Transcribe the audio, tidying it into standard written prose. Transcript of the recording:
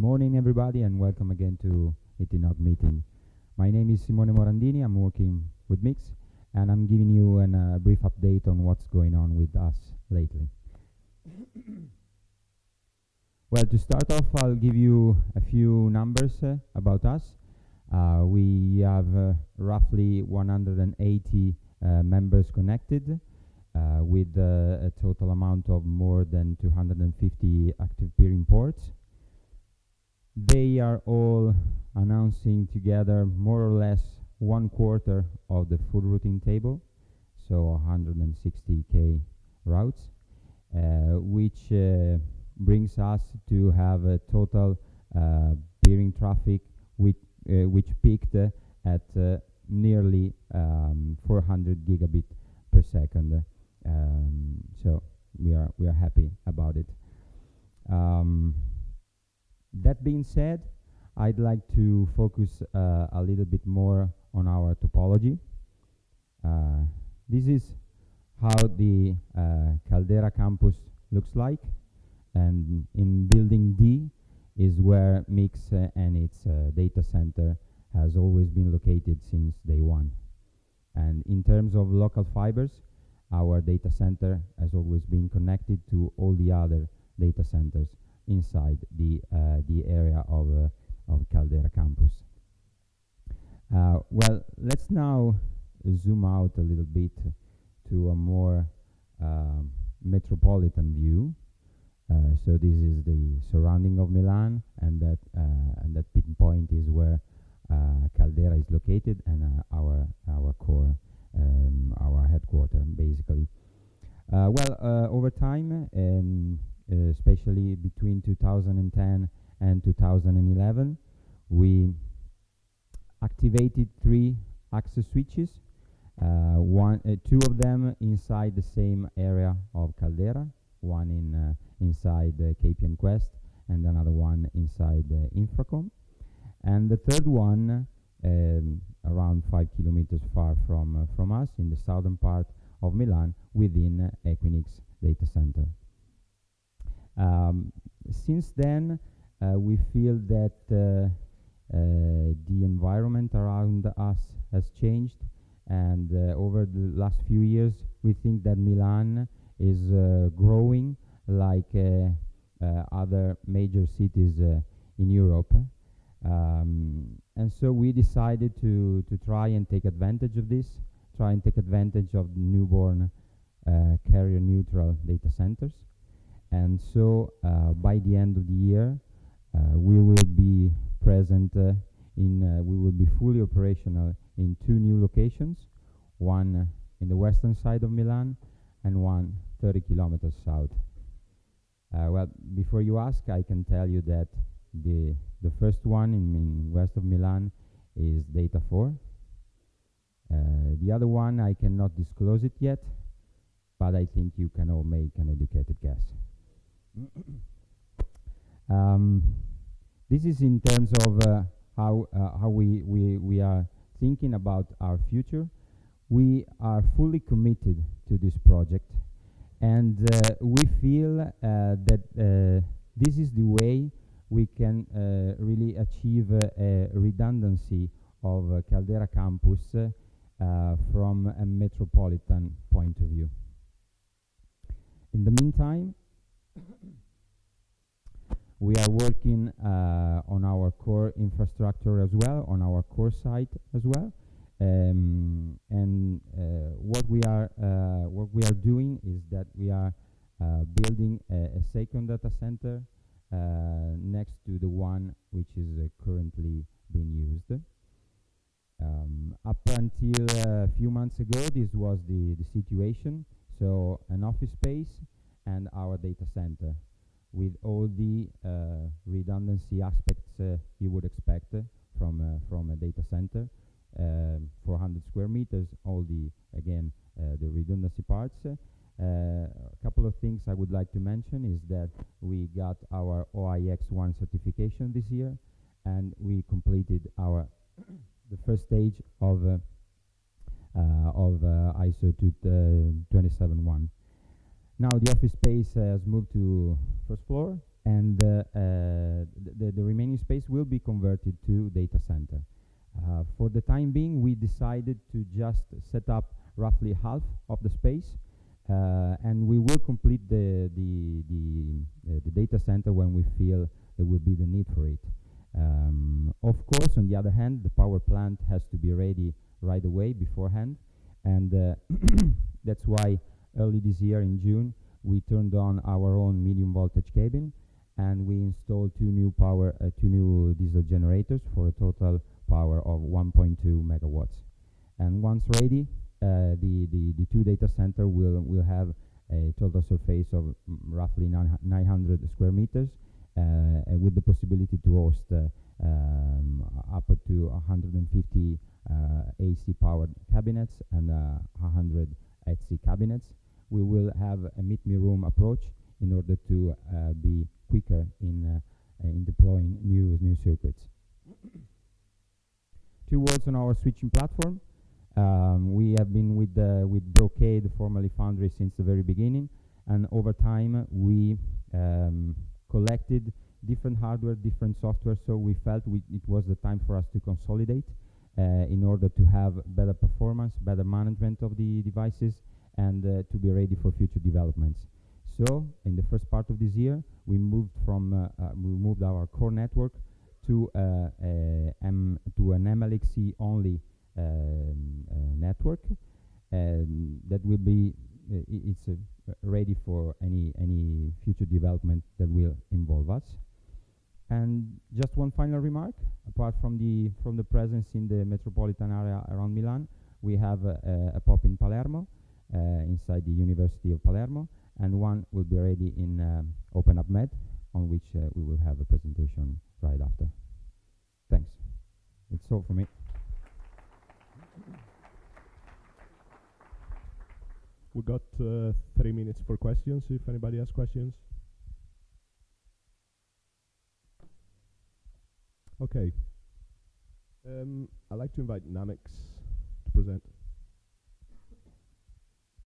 morning, everybody, and welcome again to ITNOG meeting. My name is Simone Morandini. I'm working with Mix, and I'm giving you a brief update on what's going on with us lately. Well, to start off, I'll give you a few numbers about us. We have roughly 180 members connected, with a total amount of more than 250 active peering ports. They are all announcing together more or less 1/4 of the full routing table, so 160K routes, which brings us to have a total peering traffic which peaked at nearly 400 gigabit per second. So we are happy about it. That being said, I'd like to focus a little bit more on our topology. This is how the Caldera campus looks like, and in building D is where Mix and its data center has always been located since day one. And in terms of local fibers, our data center has always been connected to all the other data centers inside the area of Caldera campus. Well, let's now zoom out a little bit to a more metropolitan view. So this is the surrounding of Milan, and that pinpoint is where Caldera is located, and our core, our headquarters, basically. Over time, especially between 2010 and 2011, we activated 3 access switches, two of them inside the same area of Caldera, one inside KPN Quest, and another one inside Infracom, and the third one around 5 kilometers far from us in the southern part of Milan within Equinix data center. Since then, we feel that the environment around us has changed, and over the last few years, we think that Milan is growing like other major cities in Europe. And so we decided to try and take advantage of this, try and take advantage of newborn carrier-neutral data centers. And so by the end of the year, we will be present we will be fully operational in 2 new locations, one in the western side of Milan and one 30 kilometers south. Well, before you ask, I can tell you that the first one in west of Milan is Data 4. The other one, I cannot disclose it yet, but I think you can all make an educated guess. This is in terms of how we are thinking about our future. We are fully committed to this project, and we feel that this is the way we can really achieve a redundancy of Caldera campus from a metropolitan point of view. In the meantime, we are working on our core infrastructure as well, on our core site as well, and what we are doing is that we are building a second data center next to the one which is currently being used. Up until a few months ago, this was the situation. So an office space and our data center, with all the redundancy aspects you would expect from a data center, 400 square meters, all the redundancy parts. A couple of things I would like to mention is that we got our OIX1 certification this year, and we completed the first stage of ISO 271. Now the office space has moved to first floor, and the remaining space will be converted to data center. For the time being, we decided to just set up roughly half of the space, and we will complete the data center when we feel there will be the need for it. Of course, on the other hand, the power plant has to be ready right away beforehand, and that's why early this year in June we turned on our own medium voltage cabin, and we installed two new diesel generators for a total power of 1.2 megawatts. And once ready, the two data center will have a total surface of roughly 900 square meters, with the possibility to host up to 150 AC powered cabinets and 100 AC cabinets. We will have a meet me room approach in order to be quicker in deploying new circuits. Two words on our switching platform. We have been with Brocade, formerly Foundry, since the very beginning, and over time we collected different hardware, different software, so we felt it was the time for us to consolidate in order to have better performance, better management of the devices, and to be ready for future developments. So in the first part of this year, we moved our core network to an MLXC only network that will be ready for any future development that will involve us. And just one final remark: apart from the presence in the metropolitan area around Milan, we have a POP in Palermo, inside the University of Palermo, and one will be ready in Open Up Med, on which we will have a presentation right after. Thanks. It's all for me. We got 3 minutes for questions, if anybody has questions. Okay. I'd like to invite Namix to present.